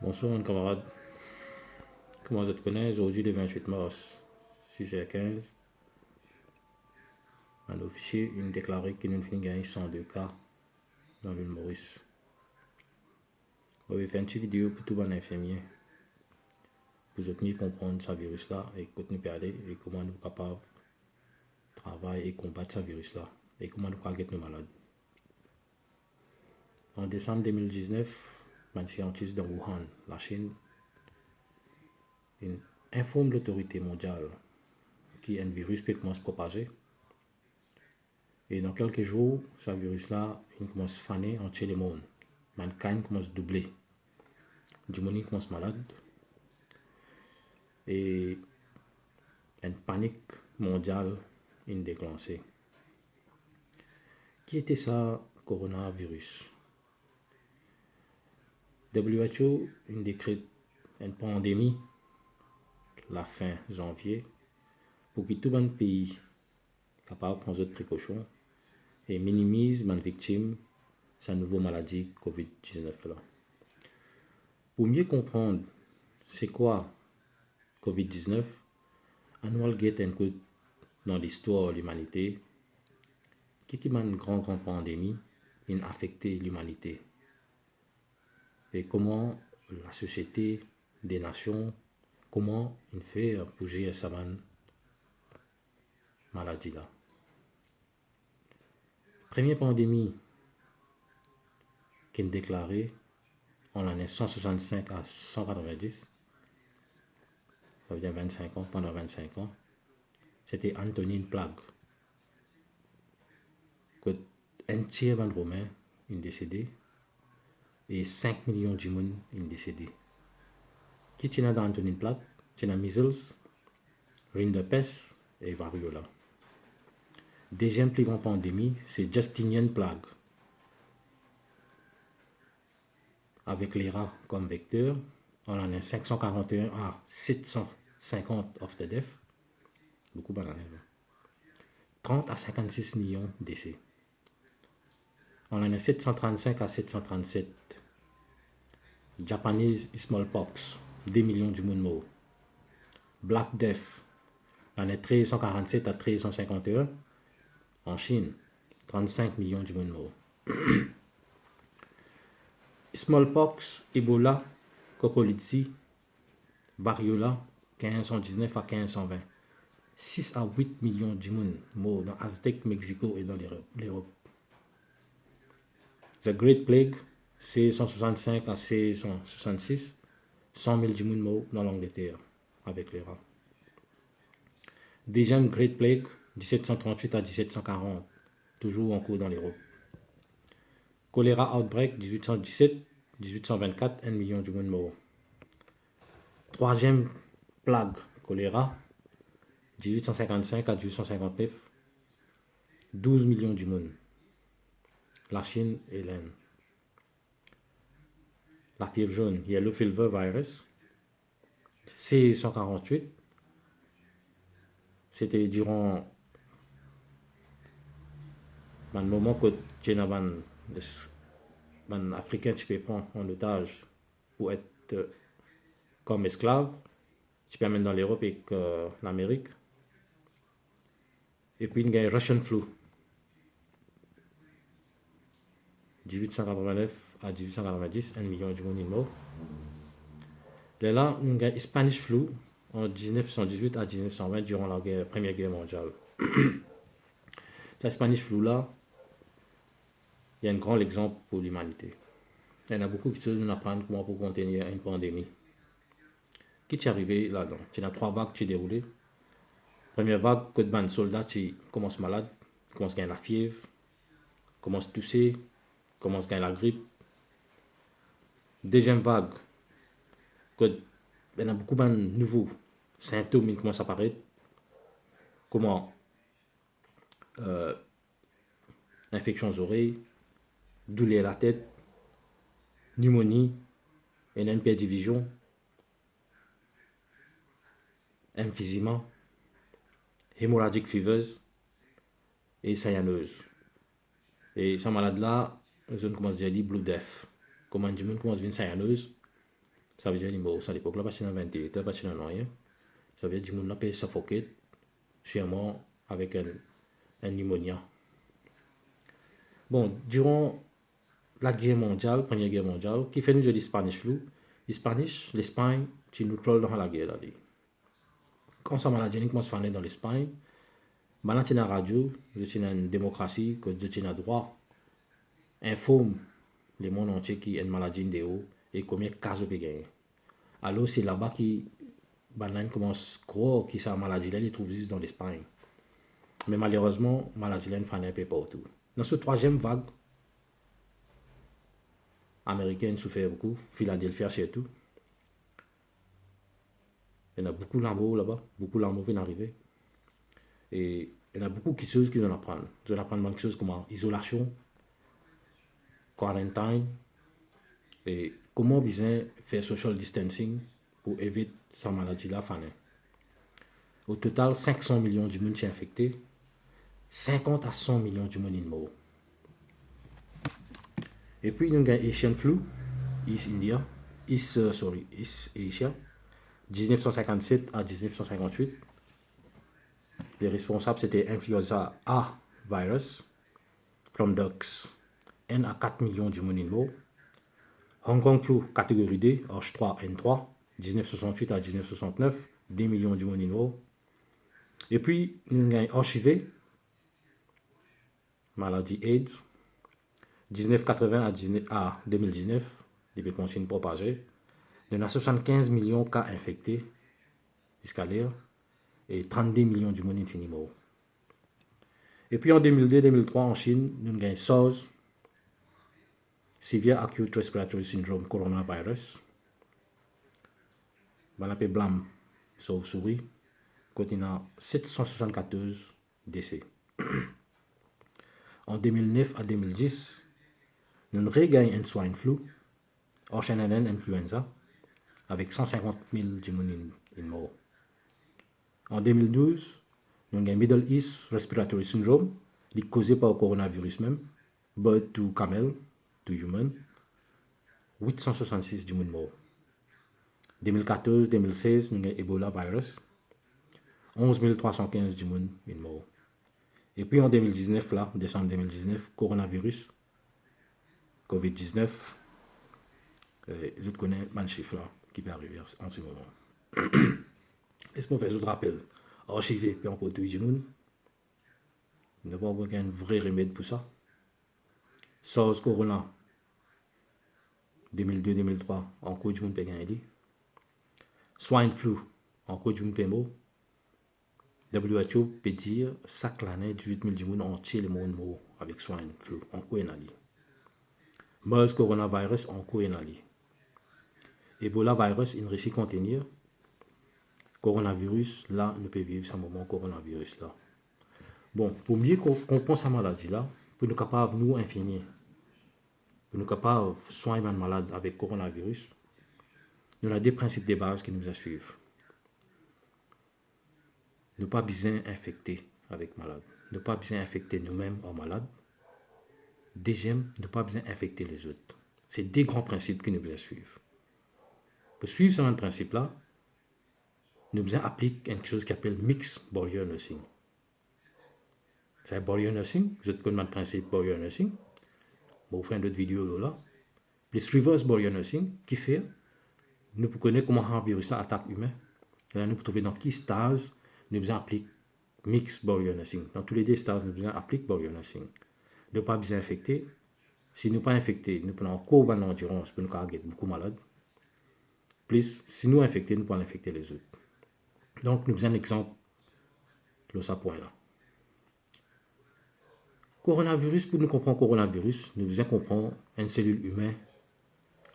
Bonsoir, mon camarade. Comment je te connais? Aujourd'hui, le 28 mars, 6h15, un officier a déclaré qu'il nous fait gagner 102 cas dans l'île Maurice. On va faire une petite vidéo pour tout bon infirmier, pour mieux comprendre ce virus-là et continuer à parler et comment nous sommes capables de travailler et combattre ce virus-là et comment nous pouvons être malades. En décembre 2019, un scientiste de Wuhan, la Chine, informe l'autorité mondiale qu'un virus peut commencer à se propager. Et dans quelques jours, ce virus-là, il commence à faner entier le monde. Mankind commence à doubler. Du monde commence malade. Et une panique mondiale est déclenchée. Qui était ça, coronavirus? WHO décrète une pandémie la fin janvier pour que tout le pays capable de prendre d'autres précautions et minimise les victimes de cette nouvelle maladie COVID-19 là. Pour mieux comprendre c'est quoi COVID-19, on va get un coup dans l'histoire de l'humanité qui est une grande pandémie qui a affecté l'humanité et comment la société des nations, comment il fait pour gérer cette maladie là. Première pandémie qui est déclarée en l'année 165 à 190, ça veut dire 25 ans, pendant 25 ans, c'était Antonine Plague. Un tiers des Romains est décédé et 5 millions de monde sont décédés. Qui tient dans Antonine Plague? Tient measles, rinderpest et variola. Deuxième plus grande pandémie, c'est Justinian Plague. Avec les rats comme vecteur, on en a 541 à 750 of the death. Beaucoup de bananes. 30 à 56 millions de décès. On en a 735 à 737. Japanese smallpox, 2 millions de monde morts. Black Death, on en a 1347 à 1351. En Chine, 35 millions de monde morts. Smallpox, Ebola, Cocolizzi, Variola, 1519 à 1520. 6 à 8 millions de monde morts dans Aztec, Mexico et dans l'Europe. The Great Plague, 1665 à 1666, 100 000 de monde morts dans l'Angleterre avec les rats. Deuxième Great Plague, 1738 à 1740, toujours en cours dans l'Europe. Choléra Outbreak, 1817, 1824, 1 million de monde morts. Troisième plague, choléra, 1855 à 1859, 12 millions de monde. La Chine et l'Inde. La fièvre jaune, Yellow Fever Virus, 1648, c'était durant le moment que les Africains se prennent en otage pour être comme esclaves, tu peux amener dans l'Europe et l'Amérique. Et puis il y a Russian flu, 1889 à 1890, 1 million de monde morts. Là, il y a Spanish flu en 1918 à 1920 durant la Première Guerre mondiale. Ce Spanish flu là, il y a un grand exemple pour l'humanité. Il y en a beaucoup qui se apprennent comment pour contenir une pandémie. Qui est arrivé là-dedans? Il y a 3 vagues qui sont déroulées. Première vague, que de soldats qui commencent malades, commencent à gagner la fièvre, commencent à tousser, commencent à gagner la grippe. Deuxième vague, il y a beaucoup de nouveaux symptômes qui commencent à apparaître. Comment infection aux oreilles, douleur à la tête, pneumonie, une perte de vision, emphysema, hémorragique fiévreuse et cyaneuse. Et cette maladie-là, je commence à dire blue death. Comment du monde commence à venir cyaneuse, Ça veut dire que à l'époque, là, parce que dans ventilateur, parce que dans rien. Ça veut dire que les gens peut suffoquer, sûrement avec un pneumonia. Bon, durant la guerre mondiale, première guerre mondiale, qui fait nous dire Spanish flu, l'Espagne, tu nous trolls dans la guerre là. Quand ça maladie commence à faire dans l'Espagne, maintenant tu as la radio, tu as une démocratie, que tu as droit, informe le monde entier qui a une maladie de haut et combien de cas vous gagner. Alors c'est là-bas qui banane commence à croire que sa maladie là, il trouve juste dans l'Espagne. Mais malheureusement, maladie là, il fait un peu partout. Dans ce troisième vague, américaine souffert beaucoup, Philadelphie surtout. Il y en a beaucoup d'amour là-bas, beaucoup d'amour viennent arriver. Et il y en a beaucoup de choses qu'ils en apprennent. Ils en apprennent quelque chose comme isolation, quarantine, et comment bien faire social distancing pour éviter sa maladie là. Au total, 500 millions de monde sont infectés, 50 à 100 millions de monde sont morts. Et puis, nous avons Asian flu, East Asia, 1957 à 1958. Les responsables, c'était influenza A virus, from ducks, N à 4 millions de monde morts. Hong Kong flu, catégorie D, H3N3, 1968 à 1969, 10 millions de monde morts. Et puis, nous avons HIV, maladie AIDS, 1980 à 2019, depuis qu'on s'est propagé. Il y a 75 millions de cas infectés jusqu'à l'heure et 32 millions de monde fini mort. Et puis en 2002-2003 en Chine, nous avons SARS, Severe Acute Respiratory Syndrome Coronavirus. On appelle blâme sauve-souris, côté 774 décès. En 2009 à 2010, nous regagnons un swine flu, H1N1 influenza, avec 150 000 morts. En 2012, nous avons Middle East Respiratory Syndrome, qui est causé par le coronavirus même, bird to camel, to human, 866 morts. 2014-2016, nous avons Ebola virus, 11 315 morts. Et puis en 2019, là, décembre 2019, coronavirus, COVID-19, je connais un chiffre là qui peut arriver en ce moment. Laisse-moi faire un rappel. Archivé, puis encore tout le monde. Il n'y a pas aucun vrai remède pour ça. SARS Corona, 2002-2003, encore du monde peut gagner. Swine flu, encore du monde peut mort. WHO peut dire chaque année 18 000 du monde entier le monde mort avec swine flu, encore une année. MERS coronavirus, encore une année. Ebola virus, il réussit à contenir. Coronavirus, là, nous pouvons vivre ce moment coronavirus là. Bon, pour mieux comprendre cette maladie là, pour nous capables nous infirmiers, pour nous capables de soigner un malade avec coronavirus, nous avons des principes de base qui nous suivent. Ne pas besoin infecter avec malade. Ne pas besoin infecter nous-mêmes en malade. Deuxième, ne pas besoin infecter les autres. C'est des grands principes que nous devons suivre. Pour suivre ce principe là, nous devons appliquer quelque chose qui s'appelle mixed barrier nursing. C'est barrier nursing, vous connaissez le principe barrier nursing. Bon, vous faites d'autres vidéos là. Plus reverse barrier nursing, qui fait, nous pouvons connaître comment un virus attaque l'humain. Là, nous pouvons trouver dans quel stade nous devons appliquer mixed barrier nursing. Dans tous les deux stades, nous devons appliquer barrier nursing. Ne pas besoin infecter. Si nous ne pas infectés, nous prenons encore une endurance pour nous carrer beaucoup malades. Plus, si nous infectés, nous pouvons infecter les autres. Donc, nous avons un exemple de ce point-là. Coronavirus, pour nous comprendre le coronavirus, nous devons comprendre une cellule humaine,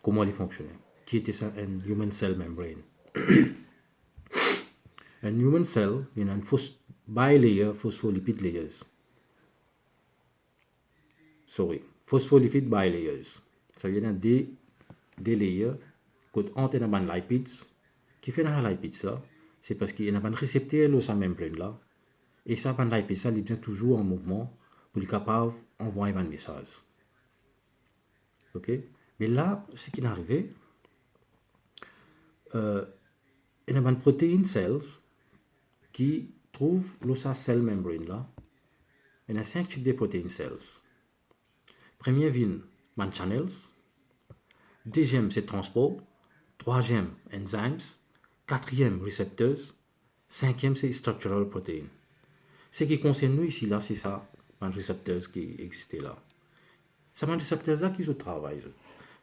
comment elle fonctionne. Qui était ça? Un human cell membrane. Un human cell, il y a une bilayer phospholipid layers. Phospholipid bilayers. Ça veut dire des layers qui entre dans les lipides. Qui fait dans les lipides là? C'est parce qu'il y a un récepteur dans sa membrane là. Et ça, les lipides, ça, il est toujours en mouvement pour être capable d'envoyer un message. Ok? Mais là, ce qui est arrivé, il y a une protéine cells qui trouve le cell membrane là. Il y a 5 types de protéines cells. Premier vient man channels, deuxième c'est transport, troisième enzymes, quatrième récepteurs, cinquième c'est structural protein. Ce qui concerne nous ici là, c'est ça, les récepteurs qui existent là. Ça les récepteurs là qui se travaillent.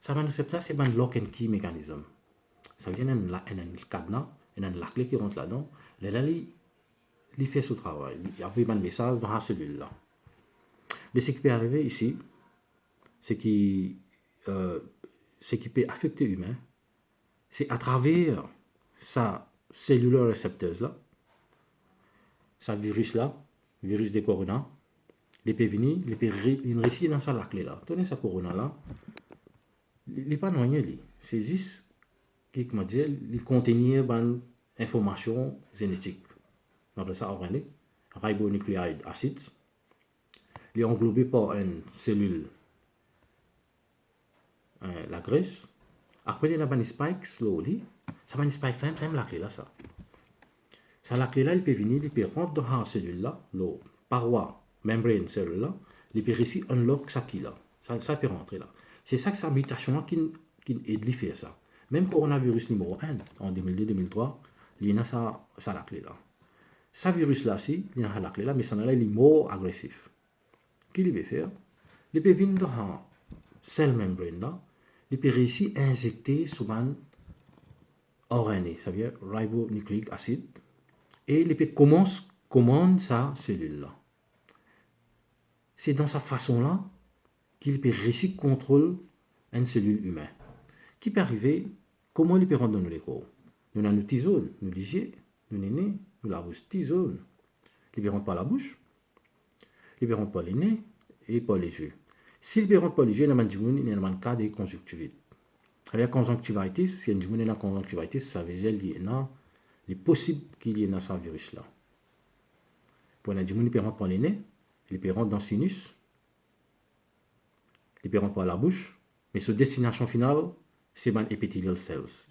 Ça les récepteurs c'est un lock and key mécanisme. Ça vient d'un cadenas, il y a la clé qui rentre là-dedans. Là, il fait ce travail. Il y a un message dans la cellule là. Mais ce qui peut arriver ici, ce qui peut affecter l'humain, c'est à travers sa cellule récepteuse là, sa virus là, virus des corona, il peut venir, il peut réussir dans sa clé là. Tenez sa corona là, il n'est pas noyé, c'est juste qui comment dire, il contient une information génétique. On appelle ça RNA, ribonucléide acide. Il est englobé par une cellule, la graisse. Après, il y a une spike slowly. Ça va une spike là, c'est la clé là, ça. Ça, la clé là, il peut venir, il peut rentrer dans la cellule là, la paroi, membrane cellule là, il peut réussir unlock ça qui là. Ça peut rentrer là. C'est ça que sa mutation là qui aide à faire ça. Même coronavirus numéro 1, en 2002-2003, il y a ça la clé là. Ce virus là, il y a la clé là, mais ça là, il est moins agressif. Qu'est-ce qu'il peut faire? Il peut venir dans la cell membrane là, il peut réussir à injecter sur un RNA, ça veut dire ribonucleic acid, et il peut commander sa cellule là. C'est dans sa façon là qu'il peut réussir à contrôler une cellule humaine. Qui peut arriver? Comment il peut rentrer dans le corps? Nous avons une tisone, nous ligier, nous néné, nous la bouche tisone. Il peut rentrer par la bouche, il peut rentrer par les nez et par les yeux. S'il peut rentrer par les yeux, il y a un cas de conjonctivite. La conjonctivitis, si il y a une conjonctivitis, ça veut dire qu'il est possible qu'il y ait ce virus là. Pour les gens, il peut rentrer par les nez, il peut rentrer dans le sinus, il peut rentrer par la bouche, mais sa destination finale, c'est les epithelial cells.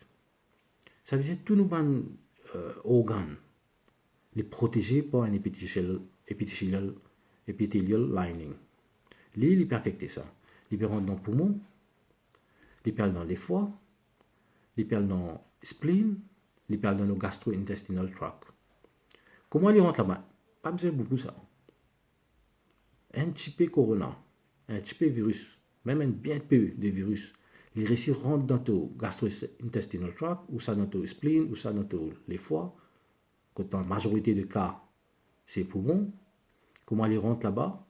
Ça veut dire que tous nos organes sont protégés par un epithelial lining. Il peut affecter ça. Il peut rentrer dans le poumon, il peut aller dans les foies, il peut aller dans le spleen, il peut aller dans le gastro-intestinal tract. Comment il rentre là-bas? Pas besoin de beaucoup ça. Un petit peu corona, un petit peu virus, même un bien peu de virus, il réussit à rentrer dans ton gastro-intestinal tract, ou ça dans ton spleen, ou ça dans les foies. Quand dans la majorité des cas, c'est poumon. Comment il rentre là-bas?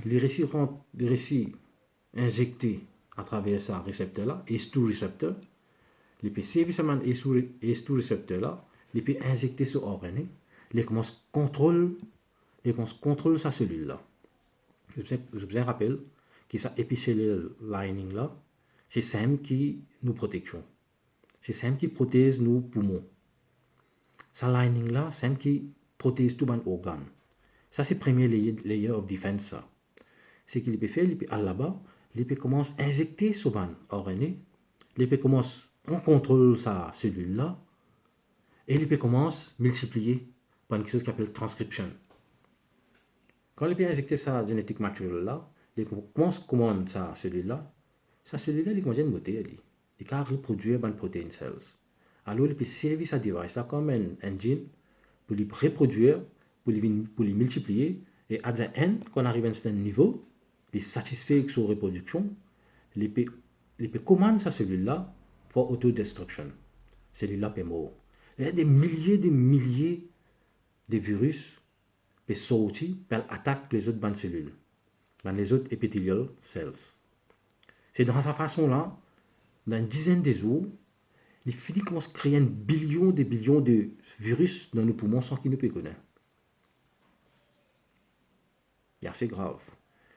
Il réussit à injecter à travers ce récepteur-là, S2 récepteur. Il peut servir ce S2 récepteur-là, il peut injecter ce RNA, il commence à contrôler sa cellule-là. Je vous rappelle que ça epithelial lining-là, c'est ça qui nous protège. C'est ça qui protège nos poumons. Ça lining-là, c'est ça qui protège tous les organes. Ça, c'est le premier layer of defense. Ce qu'il peut faire, il peut aller là-bas, il peut commencer à injecter ce RNA, il peut commencer à prendre contrôle de sa cellule-là, et il peut commencer à multiplier par quelque chose qui s'appelle transcription. Quand il peut injecter sa génétique matérielle-là, il commence à commander sa cellule-là, il commence à beauté, il peut reproduire les protéines cells. Alors, il peut servir sa device-là comme un engine pour les reproduire, pour les multiplier, et à la fin, quand on arrive à un certain niveau, il satisfait avec sa reproduction, il peut commander sa cellule-là pour autodestruction. Cellule-là peut mourir. Il y a des milliers de virus qui sortent, qui attaquent les autres bandes cellules, les autres epithelial cells. C'est dans cette façon-là, dans une dizaine de jours, les filles commencent à créer un billion de virus dans nos poumons sans qu'ils nous connaissent. C'est assez grave.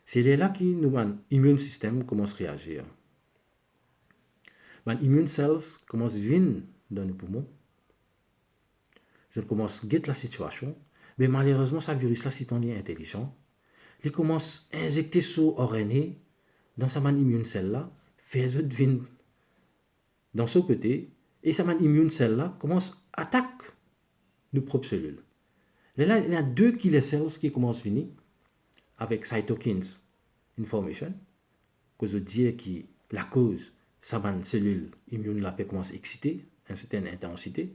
C'est là que notre immune système commence à réagir. Les immune cells commencent à venir dans nos poumons. Ils commencent à guetter la situation. Mais malheureusement, ce virus-là, c'est un intelligent. Il commence à injecter ce RNA dans sa immune cell-là, fait venir dans ce côté, Et ça, man immune cell là commence à attaquer nos propres cellules. Et là, il y a deux killer cells qui commencent à venir avec cytokines information, que je dis que la cause, ça man cellule immune là peut commencer à exciter à une certaine intensité.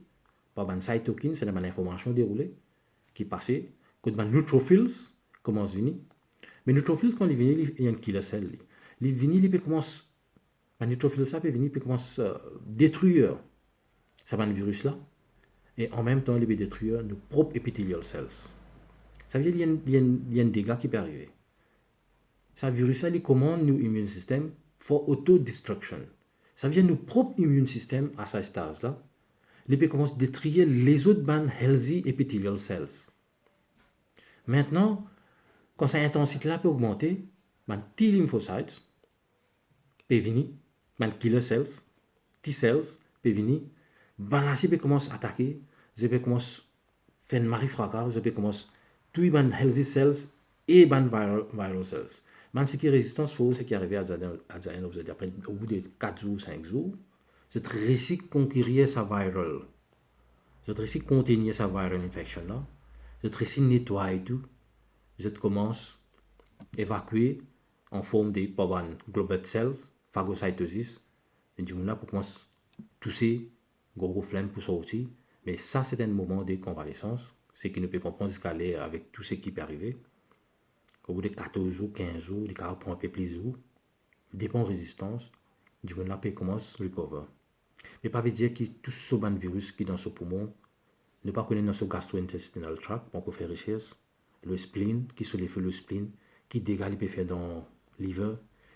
Par une cytokine, c'est une information déroulée qui passe, que les neutrophils commencent à venir. Mais les neutrophils, quand ils viennent, il y a une killer cell. Les viennent, ils commencent, les neutrophils, ça peut venir, ils commencent à détruire ça va un virus là, et en même temps, ils peut détruire nos propres epithelial cells. Ça veut dire qu'il y a un dégât qui peut arriver. Ça virus là, il commande nos immune system for auto-destruction. Ça veut dire nos propres immune system à ce stade là, il peut commencer à détruire les autres ban healthy epithelial cells. Maintenant, quand cette intensité-là peut augmenter, les T lymphocytes peuvent venir, les killer cells, T cells peuvent venir, balancer peut commencer à attaquer, je peux commencer à faire une marée fracas, je peux commencer à tuer les healthy cells et les viral cells. Mais ce qui est résistance, c'est qui est arrivé à après, au bout de 4 jours, 5 jours, je réussis à conquérir sa viral. Je réussis à contenir sa viral infection là. Je réussis à nettoyer tout. Je commence à évacuer en forme de globate cells, phagocytosis. Et du coup là, pour commencer à tousser, gros flemme pour sortir. Mais ça, c'est un moment de convalescence. C'est qui ne peut comprendre jusqu'à aller avec tout ce qui peut arriver. Au bout de 14 jours, 15 jours, les cas prend un peu plus de jours. Dépend de résistance. Du coup là, peut commencer à recover. Mais pas veut dire que tout ce virus qui est dans ce poumon ne pas connaître dans ce gastro-intestinal tract, on peut faire recherche. Le spleen, qui se fait le spleen, qui dégâts il peut faire dans le liver,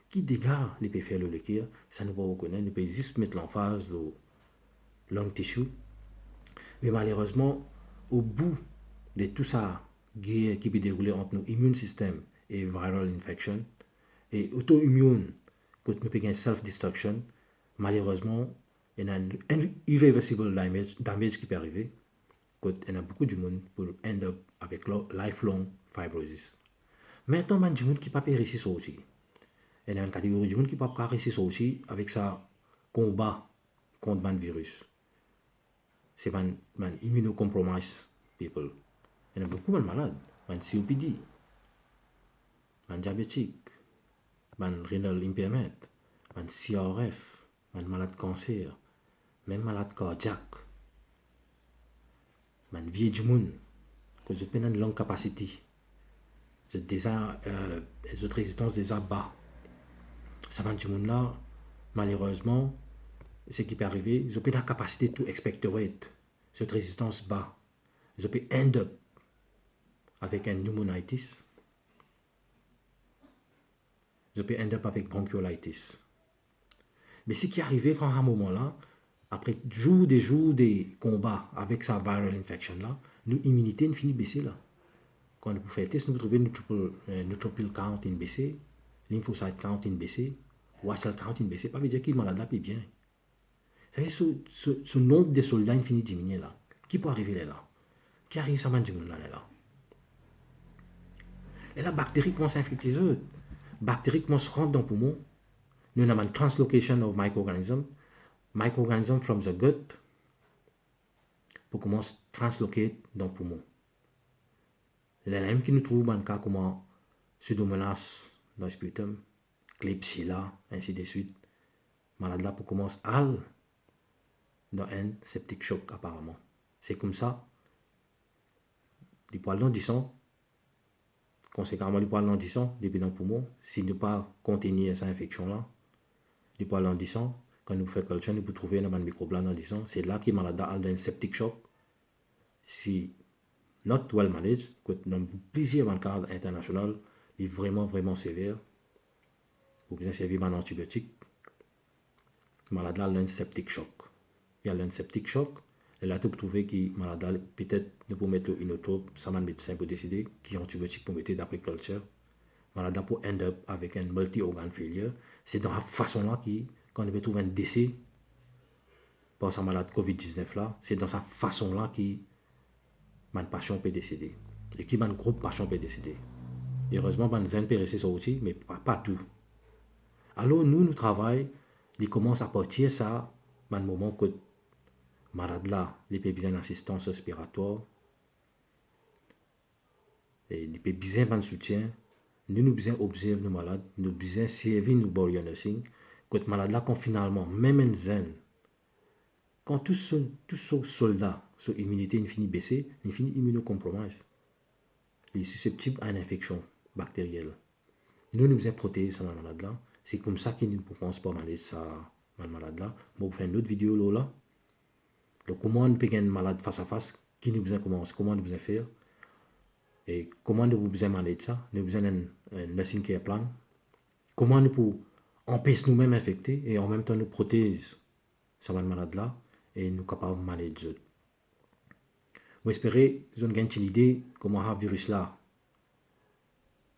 qui dégâts il peut faire le liquide, ça ne peut pas reconnaître, il peut juste mettre l'emphase, le lung tissue. Mais malheureusement, au bout de tout ça, guerre qui peut dérouler entre nos immune system et viral infection, et auto-immune, que nous pouvons self-destruction, malheureusement, il y a un irreversible damage qui peut arriver. Il y a beaucoup de monde pour end up avec lifelong fibrosis. Maintenant, il y a des gens qui ne peuvent pas réussir aussi. Il y a une catégorie de gens qui ne peuvent pas réussir aussi avec ça combat contre le virus. C'est les immunocompromised people. Il y a beaucoup de malades. Les COPD, les diabétiques, les renal impairment, les CRF, les malades cancer, même malades cardiaques. Man vieux du monde que je peux une longue capacité les autres résistances déjà bas ça va du monde là malheureusement ce qui peut arriver je peux la capacité to expectorate cette résistance bas je peux end up avec un pneumonitis je peux end up avec bronchiolitis mais ce qui est arrivé quand à un moment là après jours des combats avec sa viral infection là notre immunité ne finit baisser là. Quand vous faites test, vous trouvez neutrophil count in baissé, lymphocyte count in baissé, white cell count in baissé. Pas veut dire qu'il malade là peut bien. Vous savez, ce nombre de soldats infini diminué là. Qui peut arriver là? Qui arrive ça du monde là? Et la bactérie commence à infecter les autres. Bactérie commence à rentrer dans le poumon. Nous avons une translocation of microorganism from the gut pour commencer à transloquer dans le poumon. Les mêmes qui nous trouvent dans le cas comme Pseudomonas dans le sputum, Klebsiella, ainsi de suite. Malade là pour commencer à dans un septic shock apparemment. C'est comme ça. Les poils dans du sang, conséquemment les poils dans du sang, depuis dans le poumon, s'il ne pas contenir cette infection là, les poils dans du sang, quand nous faisons culture, nous pouvons trouver un microbe dans du sang. C'est là qu'il est malade dans un septic shock. Si not well managed, que dans plusieurs cas internationaux, il est vraiment sévère. Ou bien servir un antibiotique. Malade là, un septic shock. Il y a un septic shock. Et là, tu peux trouver que malade là, peut-être ne peut mettre une autre, ça m'a médecin pour décider qui antibiotique pour mettre d'après culture. Malade là pour end up avec un multi-organ failure. C'est dans la façon là quand on peut trouver un décès par sa malade COVID-19 là, c'est dans sa façon là man patient peut décéder. Et qui man groupe patient peut décéder. Et heureusement, man zen peut rester sorti, mais pas tout. Alors nous travaillons, il commence à partir ça, man moment que malade là, il peut besoin d'assistance respiratoire, et il peut besoin de soutien. Nous besoin observer nos malades, nous besoin servir nos barrières nursing. Quand malade là, quand finalement, même un zen, quand tous ces soldats, son immunité infinie baissée, il finit immunocompromise. Il est susceptible à une infection bactérielle. Nous besoin protéger ce malade là. C'est comme ça qu'il ne pense pas maladie ça malade là. Bon, vous faire une autre vidéo là. Donc comment on peut gagner un malade face à face, qui nous besoin commencer, comment nous besoin faire. Et comment nous besoin manager ça? Nous besoin un nursing care plan. Comment nous pouvons empêcher nous-mêmes infectés et en même temps nous protéger ce malade-là et nous capables de manager. J'espère que vous avez une idée comment ce virus-là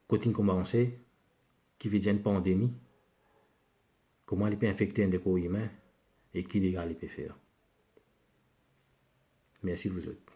continue comme avancé, qui veut dire une pandémie, comment il peut infecter un corps humain et qui légal il peut faire. Merci vous autres.